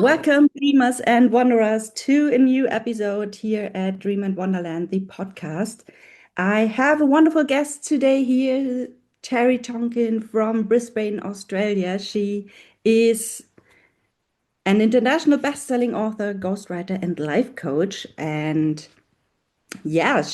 Welcome, dreamers and wanderers, to a new episode here at Dream and Wanderland, the podcast. I have a wonderful guest today here, Terri Tonkin from Brisbane, Australia. She is an international best-selling author, ghostwriter, and life coach. And yeah,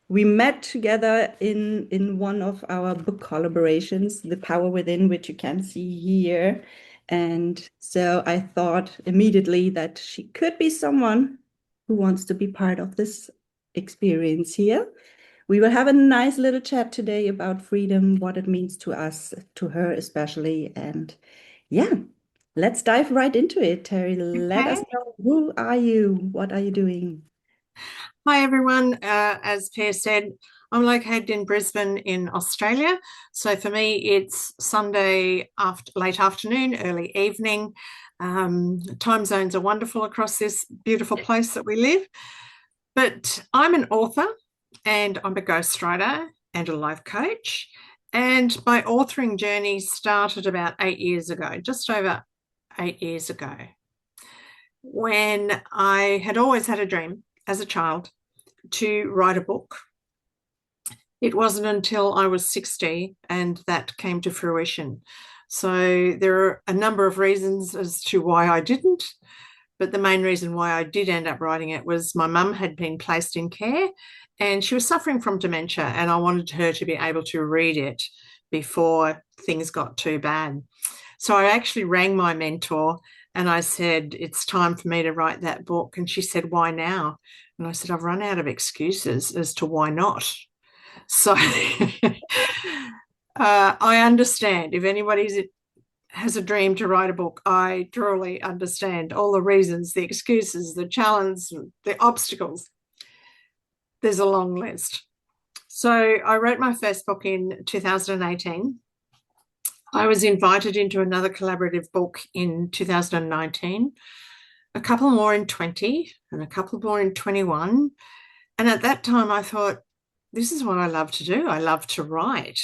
we met together in one of our book collaborations, The Power Within, which you can see here. And so I thought immediately that she could be someone who wants to be part of this experience here. We will have a nice little chat today about freedom, what it means to us, to her especially. And yeah, let's dive right into it, Terri. Let us Okay. know, who are you? What are you doing? Hi, everyone. As Pear said, I'm located in Brisbane in Australia. So for me, it's Sunday after late afternoon, early evening. Time zones are wonderful across this beautiful place that we live. But I'm an author and I'm a ghostwriter and a life coach. And my authoring journey started about 8 years ago, just over 8 years ago, when I had always had a dream as a child to write a book. It wasn't until I was 60 and that came to fruition. So there are a number of reasons as to why I didn't, but the main reason why I did end up writing it was my mum had been placed in care and she was suffering from dementia, and I wanted her to be able to read it before things got too bad. So I actually rang my mentor and I said, "It's time for me to write that book." And she said, "Why now?" And I said, "I've run out of excuses as to why not." So I understand if anybody has a dream to write a book, I truly understand all the reasons, the excuses, the challenge, the obstacles. There's a long list. So I wrote my first book in 2018. I was invited into another collaborative book in 2019, a couple more in 20, and a couple more in 21. And at that time, I thought, this is what I love to do. I love to write.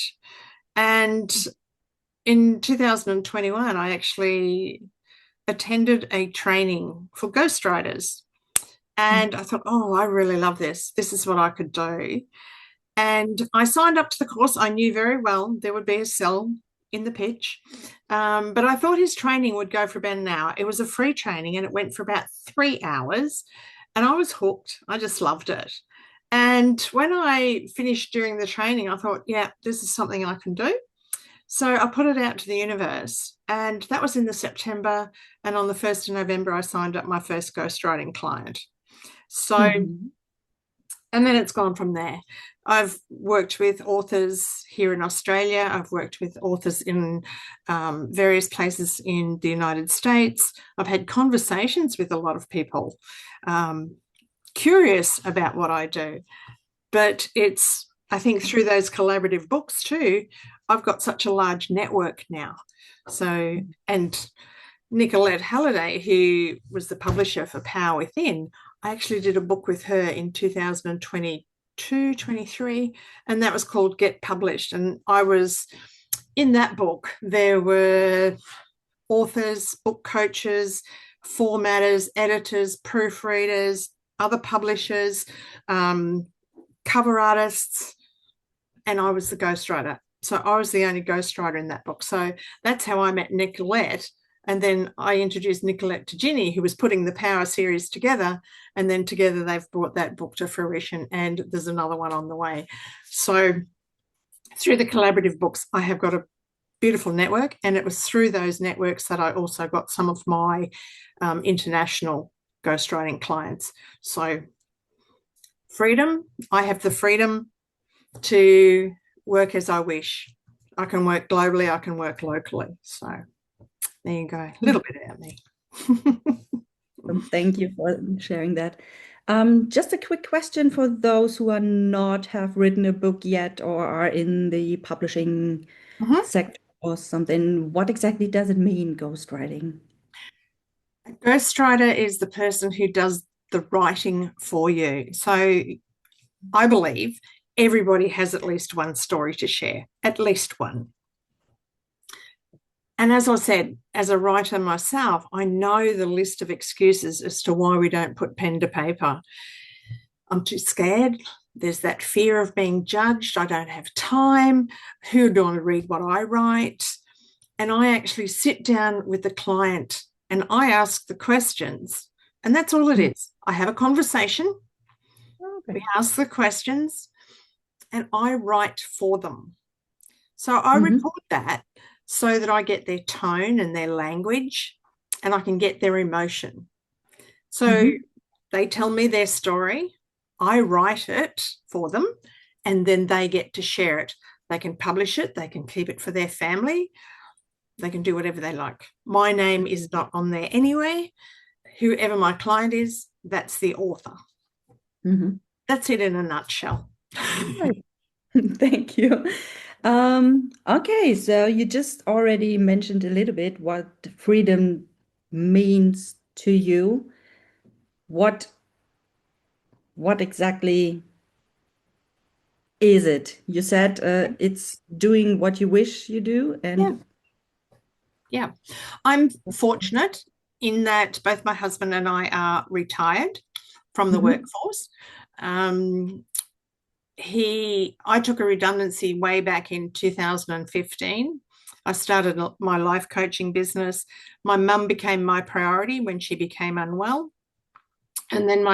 And in 2021, I actually attended a training for ghostwriters. And I thought, oh, I really love this. This is what I could do. And I signed up to the course. I knew very well there would be a sell in the pitch. But I thought his training would go for about an hour. It was a free training and it went for about 3 hours. And I was hooked. I just loved it. And when I finished doing the training, I thought, yeah, this is something I can do. So I put it out to the universe. And that was in the September. And on the 1st of November, I signed up my first ghostwriting client. So, Mhm. and then it's gone from there. I've worked with authors here in Australia. I've worked with authors in various places in the United States. I've had conversations with a lot of people um, curious about what I do. But it's, I think, through those collaborative books too, I've got such a large network now. So, and Nicolette Halliday, who was the publisher for Power Within, I actually did a book with her in 2022, 23, and that was called Get Published. And I was in that book, there were authors, book coaches, formatters, editors, proofreaders, other publishers, um, cover artists, and I was the ghostwriter. So I was the only ghostwriter in that book. So that's how I met Nicolette. And then I introduced Nicolette to Ginny, who was putting the Power series together. And then together they've brought that book to fruition. And there's another one on the way. So through the collaborative books, I have got a beautiful network. And it was through those networks that I also got some of my international ghostwriting clients. So freedom, I have the freedom to work as I wish. I can work globally, I can work locally. So there you go, a little bit about me. Thank you for sharing that. Just a quick question for those who are not have written a book yet or are in the publishing Mhm. sector or something. What exactly does it mean, ghostwriting? A ghostwriter is the person who does the writing for you. So I believe everybody has at least one story to share, at least one. And as I said, as a writer myself, I know the list of excuses as to why we don't put pen to paper. I'm too scared. There's that fear of being judged. I don't have time. Who do I read what I write? And I actually sit down with the client and I ask the questions. And that's all it is. I have a conversation. We Okay. ask the questions and I write for them. So I Mm-hmm. record that so that I get their tone and their language and I can get their emotion. So Mm-hmm. they tell me their story, I write it for them, and then they get to share it. They can publish it, they can keep it for their family, they can do whatever they like. My name is not on there anyway. Whoever my client is, that's the author. Mm-hmm. That's it in a nutshell. Right. Thank you. Okay, so you just already mentioned a little bit what freedom means to you. What what exactly is it? You said it's doing what you wish you do, Yeah, and yeah. I'm fortunate in that both my husband and I are retired from the Mhm. workforce. Um, I took a redundancy way back in 2015. I started my life coaching business. My mum became my priority when she became unwell. And then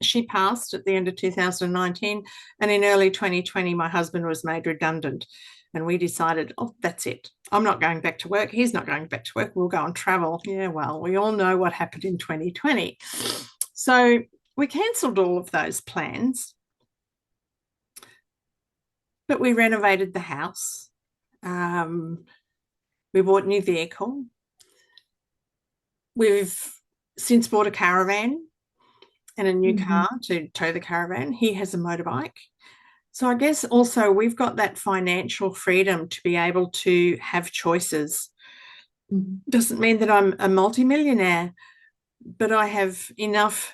she passed at the end of 2019. And in early 2020, my husband was made redundant. And we decided, oh, that's it. I'm not going back to work. He's not going back to work. We'll go and travel. Yeah, well, we all know what happened in 2020. So we cancelled all of those plans, but we renovated the house. Um, we bought a new vehicle. We've since bought a caravan and a new Mhm. car to tow the caravan. He has a motorbike. So I guess also we've got that financial freedom to be able to have choices. Mhm. Doesn't mean that I'm a multimillionaire, but I have enough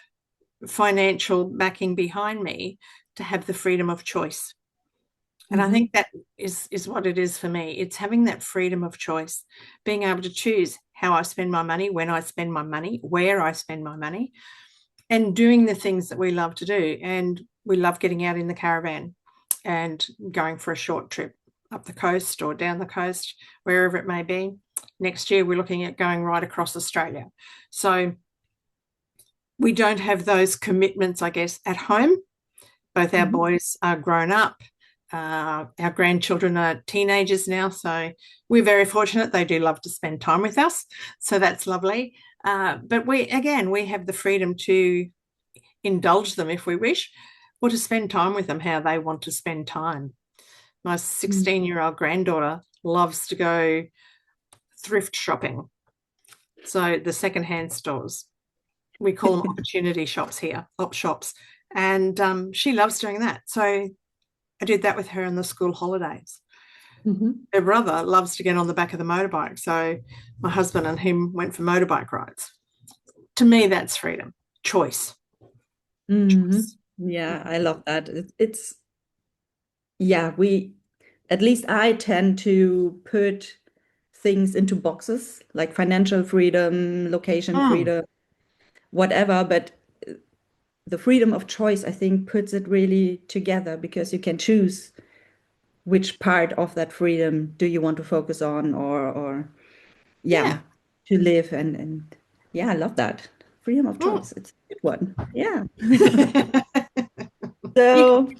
financial backing behind me to have the freedom of choice. And I Mhm. think that is what it is for me. It's having that freedom of choice, being able to choose how I spend my money, when I spend my money, where I spend my money, and doing the things that we love to do. And we love getting out in the caravan and going for a short trip up the coast or down the coast, wherever it may be. Next year, we're looking at going right across Australia. So we don't have those commitments, I guess, at home. Both our Mhm. boys are grown up. Our grandchildren are teenagers now, so we're very fortunate. They do love to spend time with us, so that's lovely. But we have the freedom to indulge them if we wish, or to spend time with them how they want to spend time. My Mhm. 16-year-old granddaughter loves to go thrift shopping, so the secondhand stores. We call them opportunity shops here, op shops, and she loves doing that. So I did that with her in the school holidays. Mhm. Her brother loves to get on the back of the motorbike. So my husband and him went for motorbike rides. To me, that's freedom, choice. Mhm. Choice. Yeah, I love that. It's yeah, we at least I tend to put things into boxes like financial freedom, location Mm. freedom, whatever, but the freedom of choice, I think, puts it really together because you can choose which part of that freedom do you want to focus on or yeah, Yeah. to live and yeah, I love that. Freedom of Mm. choice. It's a good one. Yeah. You can. So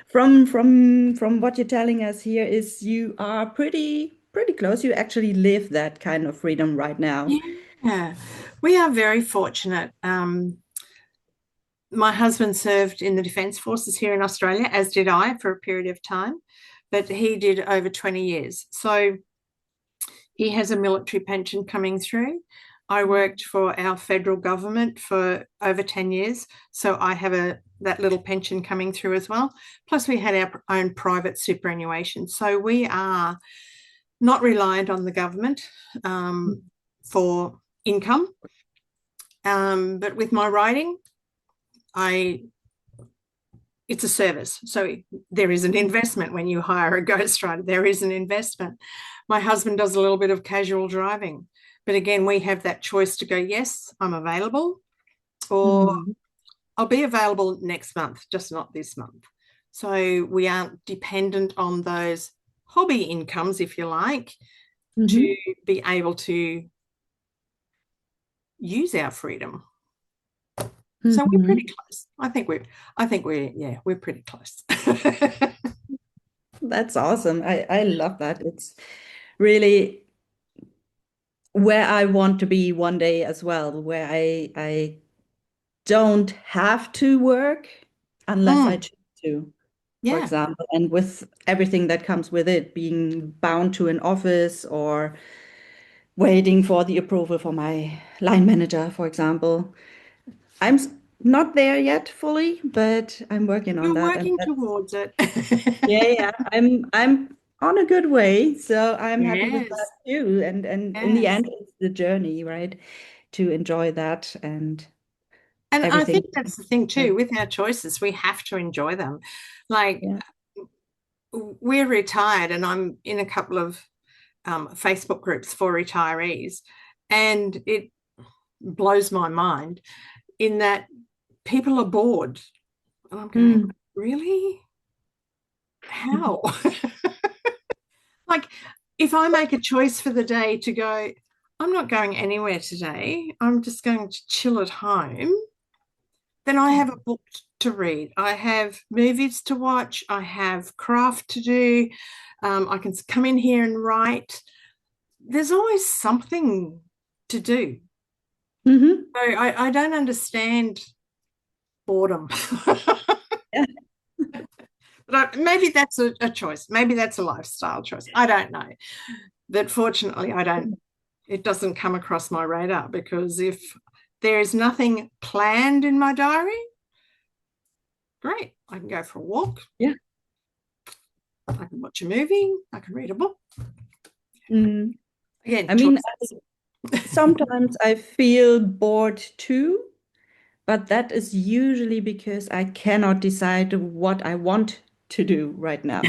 from what you're telling us here is you are pretty close. You actually live that kind of freedom right now. Yeah, we are very fortunate. My husband served in the Defence Forces here in Australia, as did I for a period of time, but he did over 20 years. So he has a military pension coming through. I worked for our federal government for over 10 years, so I have that little pension coming through as well. Plus, we had our own private superannuation. So we are not reliant on the government for income. But with my writing, I it's a service. So there is an investment when you hire a ghostwriter. There is an investment. My husband does a little bit of casual driving. But again, we have that choice to go, yes, I'm available, or Mm-hmm. I'll be available next month, just not this month. So we aren't dependent on those hobby incomes, if you like, to Mm-hmm. be able to use our freedom. So we're pretty Mm-hmm. close. Yeah, we're pretty close. That's awesome. I love that. It's really where I want to be one day as well, where I don't have to work unless I Mm, choose to, for yeah. example, and with everything that comes with it, being bound to an office or waiting for the approval for my line manager, for example. I'm not there yet fully, but I'm working on You're that, and working that's towards it. yeah, yeah. I'm on a good way, so I'm happy with that Yes. too. And in the Yes. end, it's the journey, right? To enjoy that and And I everything. think that's the thing Yeah, too, with our choices, we have to enjoy them. Like yeah. we're retired and I'm in a couple of Facebook groups for retirees. And it blows my mind in that people are bored. And I'm going, Mm. really? How? Like, if I make a choice for the day to go, I'm not going anywhere today, I'm just going to chill at home, then I Yeah. have a book to read. I have movies to watch. I have craft to do. I can come in here and write. There's always something to do. Hmm. So I don't understand boredom. Yeah. But maybe that's a choice. Maybe that's a lifestyle choice. I don't know. But fortunately, I don't. It doesn't come across my radar because if there is nothing planned in my diary, great. I can go for a walk. Yeah. I can watch a movie. I can read a book. Mm. Again, I mean, choices. sometimes I feel bored too, but that is usually because I cannot decide what I want to do right now.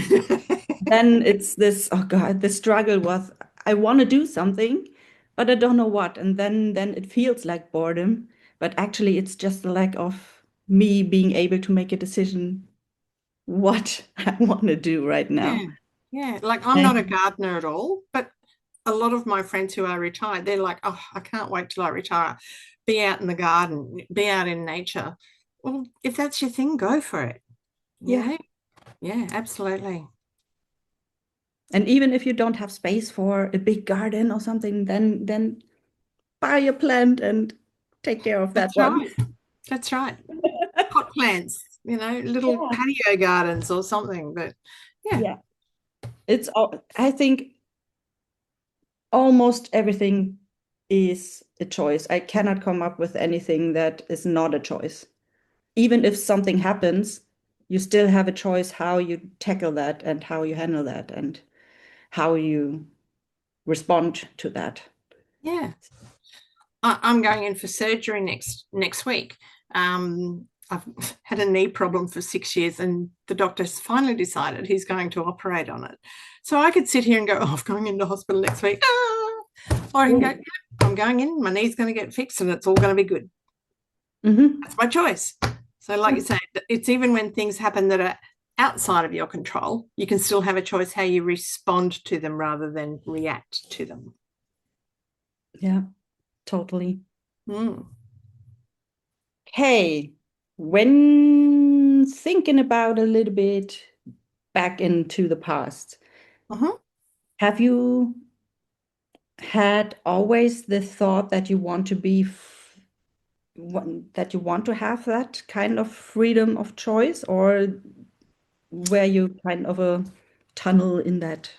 Then it's this, oh God, the struggle was I want to do something, but I don't know what. And then it feels like boredom, but actually it's just the lack of me being able to make a decision what I want to do right Yeah, now. yeah. Like I'm not a And gardener at all, but a lot of my friends who are retired, they're like, oh, I can't wait till I retire. Be out in the garden, be out in nature. Well, if that's your thing, go for it. You yeah, know? Yeah, absolutely. and even if you don't have space for a big garden or something, then buy a plant and take care of that That's one. right. That's right. Pot plants, little Yeah. patio gardens or something. But yeah, Yeah. It's all, I think almost everything is a choice. I cannot come up with anything that is not a choice. Even if something happens, you still have a choice how you tackle that and how you handle that and how you respond to that. yeah. I'm going in for surgery next week. I've had a knee problem for 6 years, and the doctor's finally decided he's going to operate on it. So I could sit here and go, "Oh, I'm going into hospital next week," or I can go, Oh. "Yeah, I'm going in. My knee's going to get fixed, and it's all going to be good." Hmm. That's my choice. So, like you say, it's even when things happen that are outside of your control, you can still have a choice how you respond to them rather than react to them. Yeah, totally. Mm. Hey, when thinking about a little bit back into the past, Uh-huh. have you had always the thought that you want to be that you want to have that kind of freedom of choice, or were you kind of a tunnel in that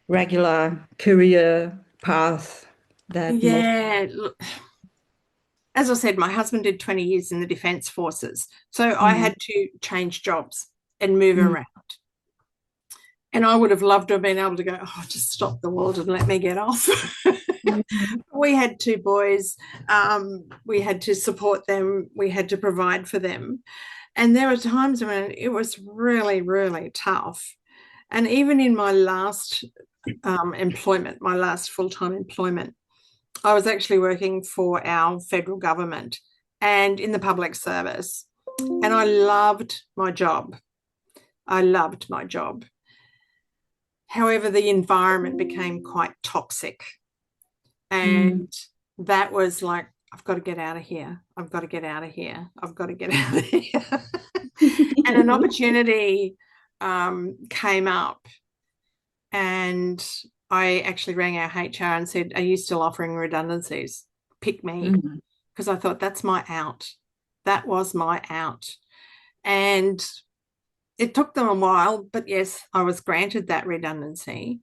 regular career path that most Yeah, look, as I said, my husband did 20 years in the Defence Forces. So I mm, had to change jobs and move mm, around. And I would have loved to have been able to go, oh, just stop the world and let me get off. mhm, We had two boys. We had to support them. We had to provide for them. And there were times when it was really, really tough. And even in my last employment, my last full-time employment, I was actually working for our federal government and in the public service. And I loved my job. I loved my job. However, the environment became quite toxic. Mm. And that was like, I've got to get out of here. I've got to get out of here. I've got to get out of here. And an opportunity came up, and I actually rang our HR and said, "Are you still offering redundancies? Pick me." Mm. Because I thought that's my out. That was my out. And it took them a while, but yes, I was granted that redundancy.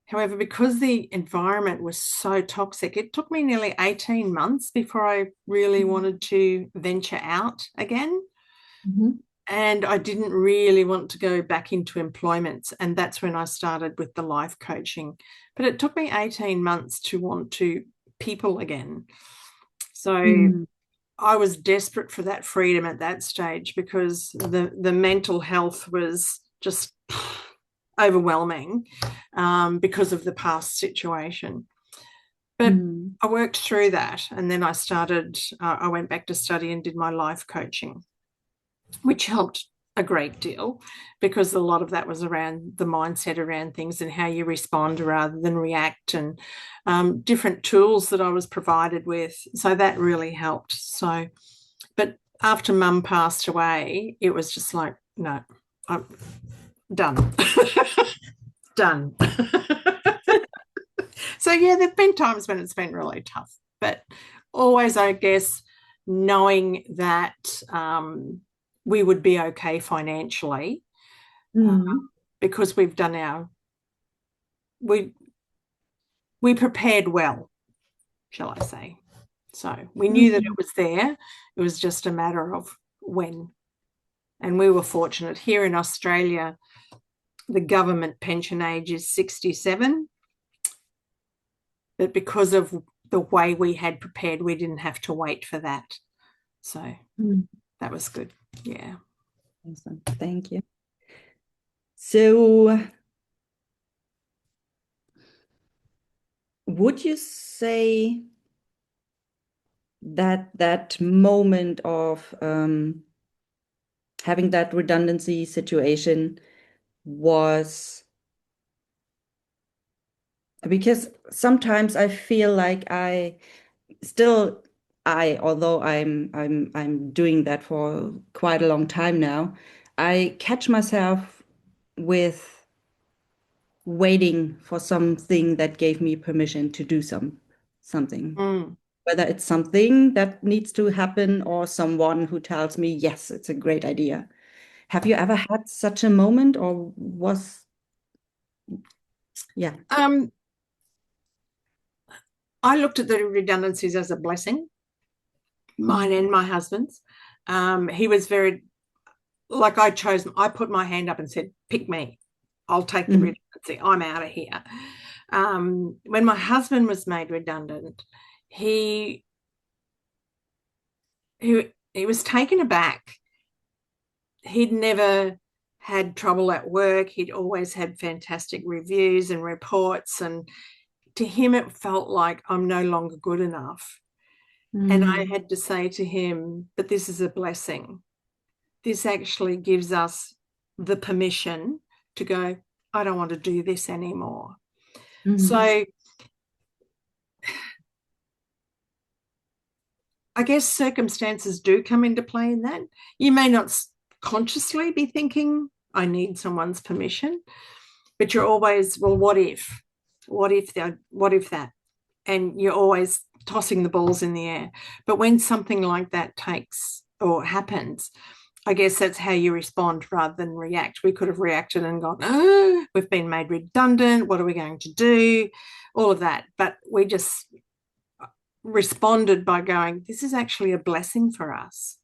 However, because the environment was so toxic, it took me nearly 18 months before I really wanted to venture out again. Mhm. And I didn't really want to go back into employment. And that's when I started with the life coaching. But it took me 18 months to want to people again. So Mm. I was desperate for that freedom at that stage because the mental health was just overwhelming because of the past situation. But Mm. I worked through that, and then I went back to study and did my life coaching, which helped a great deal because a lot of that was around the mindset around things and how you respond rather than react, and different tools that I was provided with. So that really helped. So, but after mum passed away, it was just like, no, I'm done. Done. So, yeah, there have been times when it's been really tough, but always, I guess, knowing that we would be okay financially uh, Mm. because we we prepared well, shall I say. So we knew that Mm. it was there. It was just a matter of when. And we were fortunate here in Australia. The government pension age is 67, but because of the way we had prepared, we didn't have to wait for that. So Mm. that was good. Yeah. Awesome. Thank you. So, would you say that that moment of having that redundancy situation was because sometimes I feel like still although I'm doing that for quite a long time now, I catch myself with waiting for something that gave me permission to do something. Mm. Whether it's something that needs to happen or someone who tells me, yes, it's a great idea. Have you ever had such a moment or yeah. Um, I looked at the redundancies as a blessing, mine Mm. and my husband's. He was very, I put my hand up and said, pick me. I'll take the Mhm. redundancy. I'm out of here. When my husband was made redundant, he, he was taken aback. He'd never had trouble at work. He'd always had fantastic reviews and reports. And to him, it felt like I'm no longer good enough. And I Mm. had to say to him, but this is a blessing. This actually gives us the permission to go, I don't want to do this anymore. Mhm. So I guess circumstances do come into play in that. You may not consciously be thinking, I need someone's permission, but you're always, well, what if? What if that? And you're always tossing the balls in the air. But when something like that takes or happens, I guess that's how you respond rather than react. We could have reacted and gone, oh, we've been made redundant. What are we going to do? All of that. But we just responded by going, this is actually a blessing for us.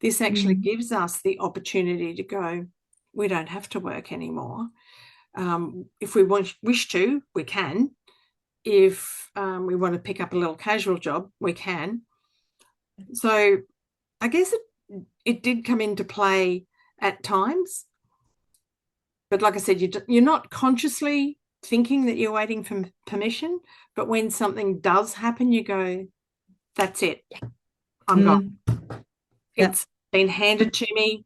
This actually Mhm. gives us the opportunity to go, we don't have to work anymore. If we wish to, we can. If we want to pick up a little casual job, we can. So I guess it did come into play at times. But like I said, you're not consciously thinking that you're waiting for permission. But when something does happen, you go, that's it. I'm gone. Mm. Yeah. It's been handed to me.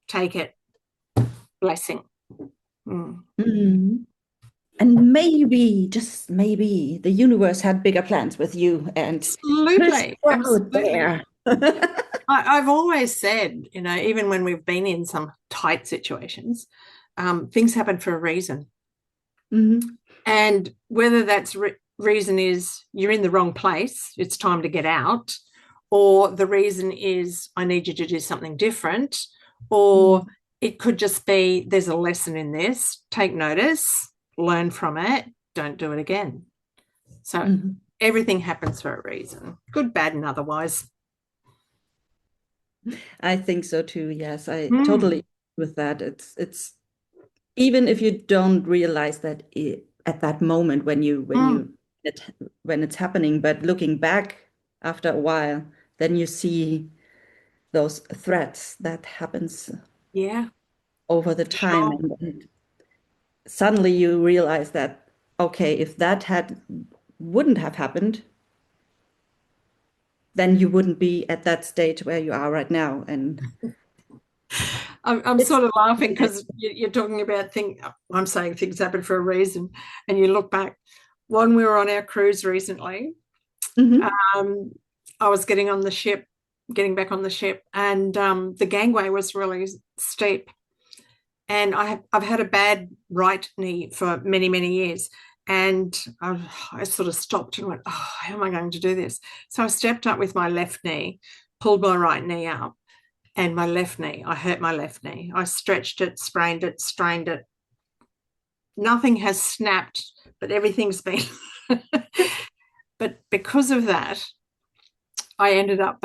Take it. Blessing. Mm. Mm. And maybe, just maybe, the universe had bigger plans with you and pushed Absolutely. you out Absolutely. there. I've always said, even when we've been in some tight situations, things happen for a reason. Mhm. And whether that's reason is you're in the wrong place, it's time to get out, or the reason is I need you to do something different, or it could just be there's a lesson in this, take notice, learn from it, don't do it again. So Mhm. everything happens for a reason, good, bad, and otherwise. I think so too. Yes, I totally Mm, agree with that. It's even if you don't realize that at that moment mm, when it's happening, but looking back after a while, then you see those threats that happens yeah, over the time, sure. and suddenly you realize that okay, if that had wouldn't have happened, then you wouldn't be at that stage where you are right now, and I'm it's sort of laughing because you're talking about things. I'm saying things happen for a reason, and you look back. When we were on our cruise recently, Mhm. um, I was getting back on the ship, and the gangway was really steep. And I've had a bad right knee for many, many years. And I sort of stopped and went, oh, how am I going to do this? So I stepped up with my left knee, pulled my right knee up, and my left knee, I hurt my left knee. I stretched it, sprained it, strained it. Nothing has snapped, but everything's been. But because of that, I ended up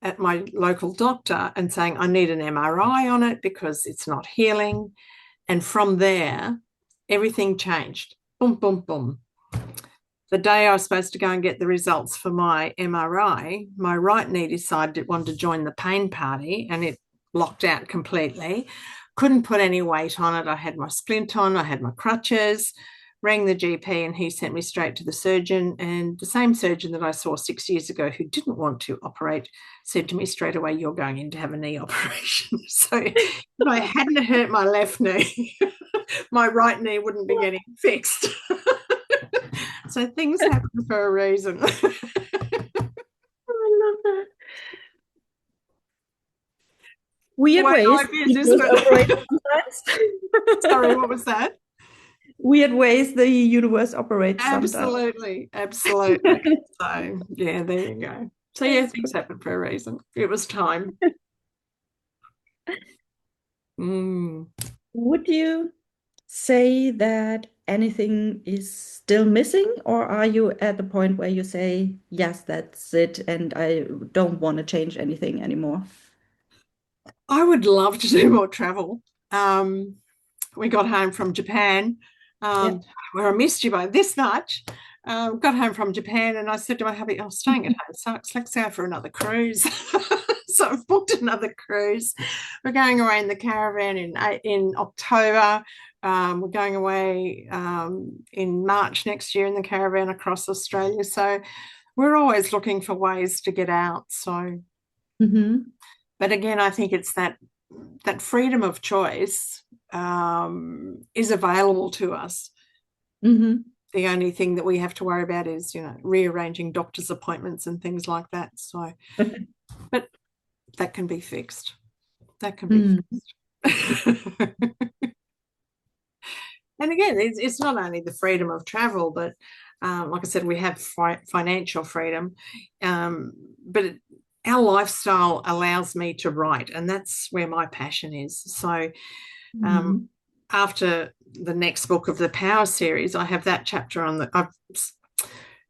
at my local doctor and saying I need an MRI on it because it's not healing. And from there, everything changed. Boom, boom, boom. The day I was supposed to go and get the results for my MRI, my right knee decided it wanted to join the pain party and it locked out completely. Couldn't put any weight on it. I had my splint on, I had my crutches, rang the GP and he sent me straight to the surgeon. And the same surgeon that I saw 6 years ago who didn't want to operate said to me straight away, you're going in to have a knee operation. So if I hadn't hurt my left knee, my right knee wouldn't be getting fixed. So things happen for a reason. I love that. Weird My ways life is, the isn't universe operates it? Sorry, sometimes. what was that? Weird ways the universe operates sometimes. Absolutely, absolutely. So yeah, there you go. So yeah, That's things great. happen for a reason. It was time. Mm. Would you say that anything is still missing, or are you at the point where you say, yes, that's it, and I don't want to change anything anymore? I would love to do more travel. Um, we got home from Japan, Yeah. where I missed you by this much. Got home from Japan and I said to my hubby, "I'm staying at home sucks. Let's go for another cruise." So I've booked another cruise. We're going away in the caravan in October. We're going away in March next year in the caravan across Australia. So we're always looking for ways to get out. So, Hmm. but again, I think it's that freedom of choice is available to us. Hmm. The only thing that we have to worry about is, rearranging doctor's appointments and things like that. So, but that can be fixed. That can be Mm. fixed. And again, it's not only the freedom of travel, but like I said, we have financial freedom, but our lifestyle allows me to write, and that's where my passion is. So um, Mhm. after the next book of the Power series, I have that chapter on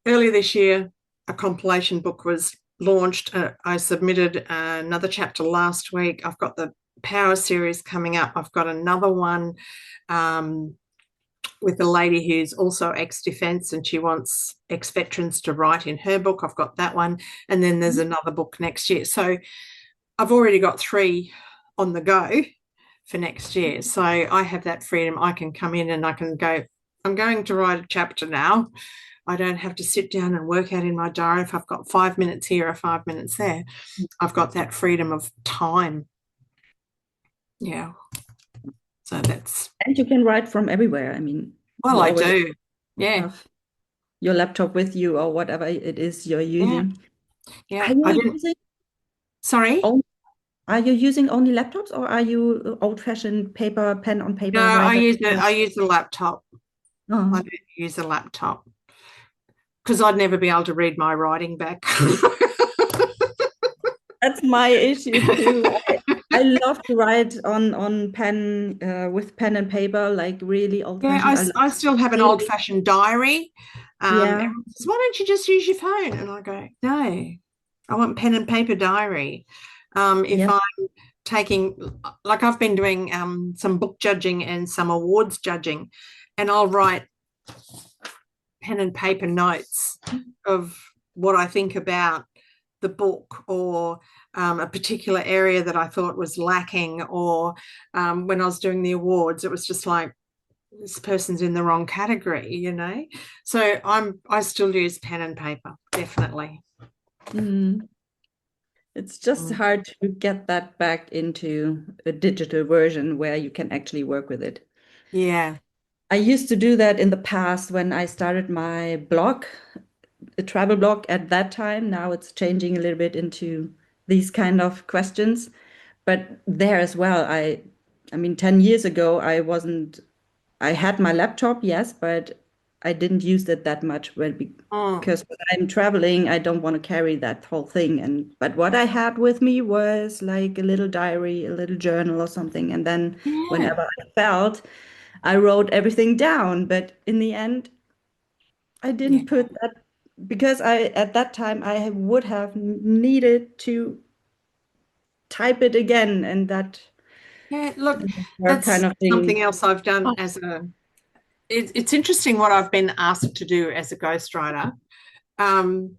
earlier this year, a compilation book was launched. I submitted another chapter last week. I've got the Power series coming up. I've got another one. Um, with a lady who's also ex-defence, and she wants ex-veterans to write in her book. I've got that one. And then there's another book next year. So I've already got 3 on the go for next year. So I have that freedom. I can come in and I can go, I'm going to write a chapter now. I don't have to sit down and work out in my diary if I've got 5 minutes here or 5 minutes there. I've got that freedom of time. Yeah. So that's... And you can write from everywhere. I mean, Well, you I always do. Yeah. have your laptop with you or whatever it is you're Yeah. using. Yeah. Are you I didn't... using Sorry? only, are you using only laptops, or are you old-fashioned paper, pen on No, paper writer? I use a laptop. I Oh, do use a laptop because I'd never be able to read my writing back. that's my issue too. I love to write on pen with pen and paper, like really Yeah, old-fashioned. I love I still have an really, old-fashioned diary. yeah, Everyone says, why don't you just use your phone? And I go, no, I want pen and paper diary. If yeah. I'm taking, like I've been doing some book judging and some awards judging, and I'll write pen and paper notes of what I think about the book, or a particular area that I thought was lacking, or when I was doing the awards, it was just like, this person's in the wrong category, you know. So I still use pen and paper, definitely. Mm. It's just Mm. hard to get that back into a digital version where you can actually work with it. Yeah. I used to do that in the past when I started my blog, a travel blog at that time. Now it's changing a little bit into these kind of questions. But there as well, I mean, 10 years ago, I had my laptop, yes, but I didn't use it that much Mm. because when I'm traveling, I don't want to carry that whole thing. But what I had with me was like a little diary, a little journal or something. And then Yeah. whenever I felt, I wrote everything down. But in the end, I Yeah. didn't put that because at that time I would have needed to type it again, and that Yeah. Look, were kind that's of something thing. else I've done as it's interesting what I've been asked to do as a ghostwriter. Um,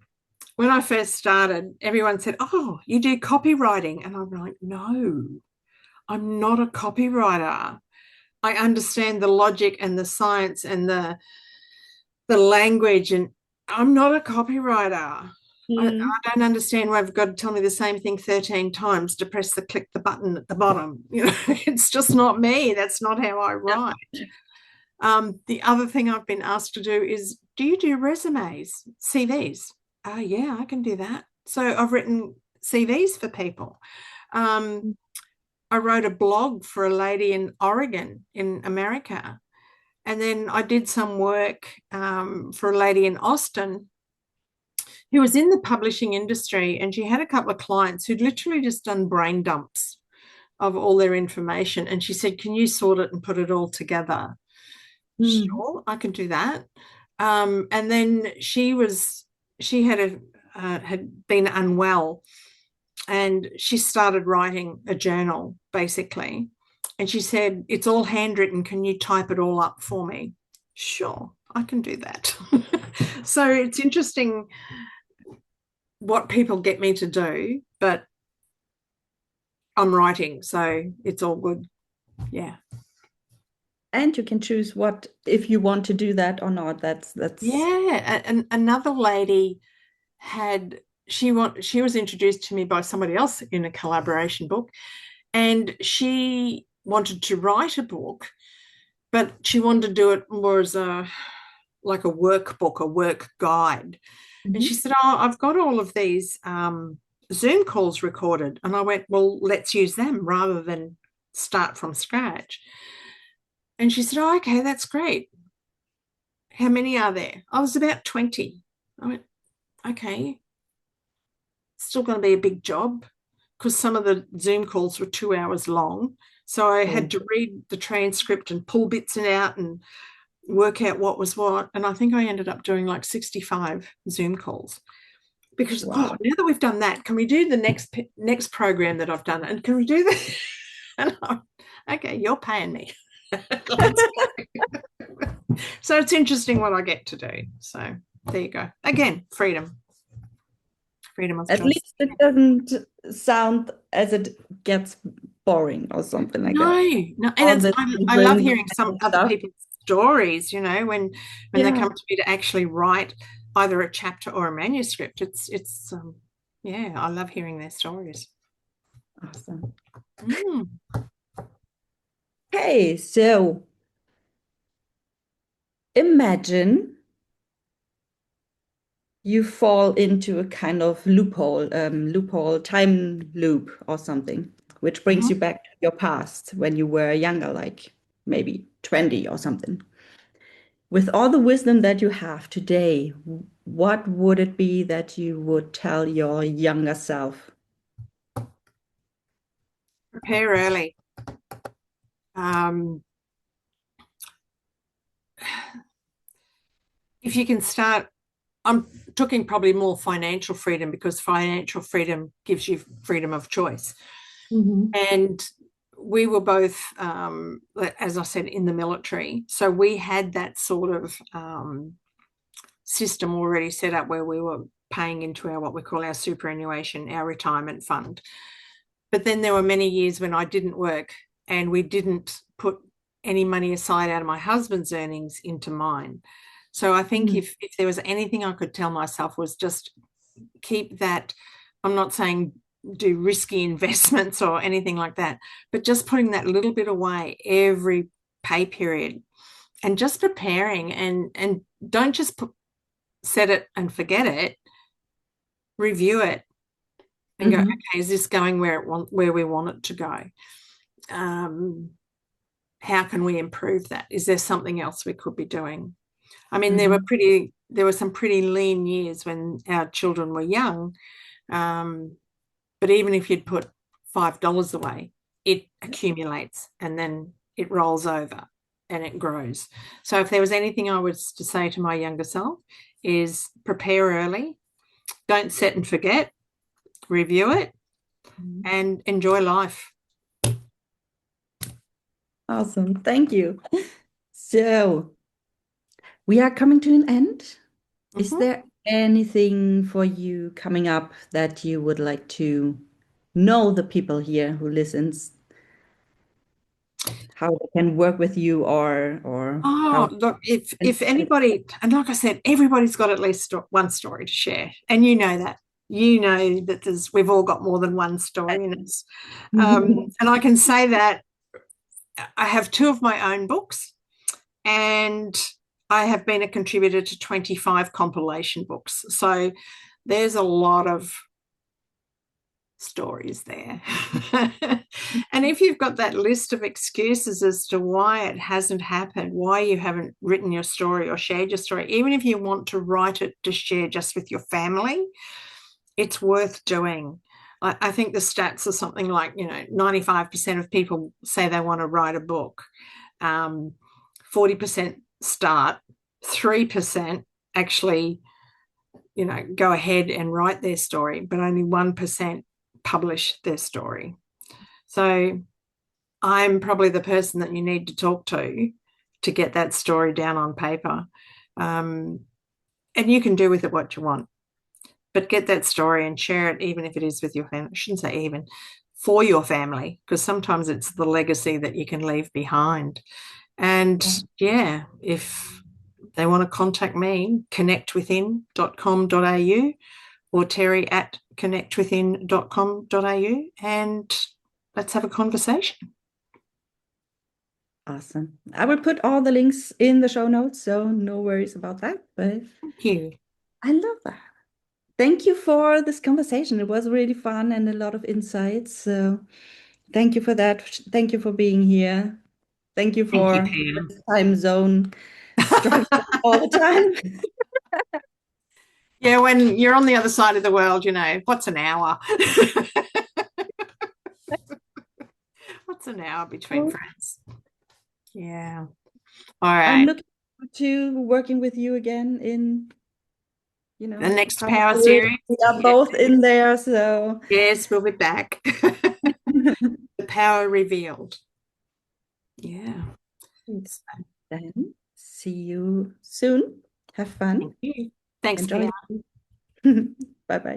when I first started, everyone said, "Oh, you do copywriting," and I'm like, "No, I'm not a copywriter. I understand the logic and the science and the language, and I'm not a copywriter. Mm, I don't understand why I've got to tell me the same thing 13 times to press the click the button at the bottom. You know, it's just not me. That's not how I yeah. write." The other thing I've been asked to do is, do you do resumes, CVs? Oh, yeah, I can do that. So I've written CVs for people. Um, I wrote a blog for a lady in Oregon, in America. And then I did some work for a lady in Austin who was in the publishing industry, and she had a couple of clients who'd literally just done brain dumps of all their information. And she said, can you sort it and put it all together? Mm. Sure, I can do that. And then she had been unwell, and she started writing a journal basically. And she said, it's all handwritten. Can you type it all up for me? Sure, I can do that. So it's interesting what people get me to do, but I'm writing, so it's all good. Yeah. And you can choose what if you want to do that or not. That's Yeah. And another lady had she was introduced to me by somebody else in a collaboration book, and she wanted to write a book, but she wanted to do it more as a like a workbook, a work guide. And she Mhm. said, oh, I've got all of these Zoom calls recorded. And I went, well, let's use them rather than start from scratch. And she said, oh, okay, that's great. How many are there? I was about 20. I went, okay, still going to be a big job because some of the Zoom calls were 2 hours long. So I had Oh, to read the transcript and pull bits out and work out what was what. And I think I ended up doing like 65 Zoom calls because, oh, wow. now that we've done that, can we do the next program that I've done? And can we do that? And okay, you're paying me. Let's go. So it's interesting what I get to do. So there you go. Again, freedom of At choice. least it doesn't sound as it gets boring or something like No, that. no, and All it's the I love children hearing some and other stuff. people's stories, when they Yeah, come to me to actually write either a chapter or a manuscript. It's yeah, I love hearing their stories. awesome. Mm. Okay, so imagine you fall into a kind of loophole, time loop or something, which brings Mhm. you back to your past when you were younger, like maybe 20 or something. With all the wisdom that you have today, what would it be that you would tell your younger self? Prepare early. Um, if you can start, I'm talking probably more financial freedom, because financial freedom gives you freedom of choice. Mhm. And we were both, as I said, in the military. So we had that sort of system already set up where we were paying into our what we call our superannuation, our retirement fund. But then there were many years when I didn't work and we didn't put any money aside out of my husband's earnings into mine. So I think Mm. if there was anything I could tell myself was just keep that. I'm not saying do risky investments or anything like that, but just putting that little bit away every pay period and just preparing, and don't just set it and forget it. Review it and go, Mhm. okay, is this going where we want it to go? Um, how can we improve that? Is there something else we could be doing? I mean, Mhm. there were some pretty lean years when our children were young. But even if you'd put $5 away, it accumulates and then it rolls over and it grows. So if there was anything I was to say to my younger self, is prepare early, don't set and forget, review it, Mhm. and enjoy life. Awesome. Thank you. So we are coming to an end. Is Mhm. there anything for you coming up that you would like to know the people here who listens, how they can work with you or how Oh, look, if anybody, and like I said, everybody's got at least one story to share, and you know that. You know that we've all got more than one story in us. And I can say that I have two of my own books, and I have been a contributor to 25 compilation books. So there's a lot of stories there. And if you've got that list of excuses as to why it hasn't happened, why you haven't written your story or shared your story, even if you want to write it to share just with your family, it's worth doing. I think the stats are something like, 95% of people say they want to write a book. 40% start, 3% actually, go ahead and write their story, but only 1% publish their story. So I'm probably the person that you need to talk to get that story down on paper. Um, and you can do with it what you want, but get that story and share it, even if it is with your family. I shouldn't say even, for your family, because sometimes it's the legacy that you can leave behind. And yeah, if they want to contact me, connectwithin.com.au or Terri at connectwithin.com.au, and let's have a conversation. Awesome. I will put all the links in the show notes, so no worries about that. But Thank you. I love that. Thank you for this conversation. It was really fun and a lot of insights. So thank you for that. Thank you for being here. Thank you Thank you, for Pam. this time zone struggle all the time. Yeah, when you're on the other side of the world, what's an hour? What's an hour between Well, friends? Yeah. All I'm right. looking forward to working with you again in, The next Power power Series. series. We are Yes, both in there, so yes, we'll be back. The power revealed. Yeah. then See you soon. Have fun. Thank you. Thanks, Enjoy. Pia. Bye bye.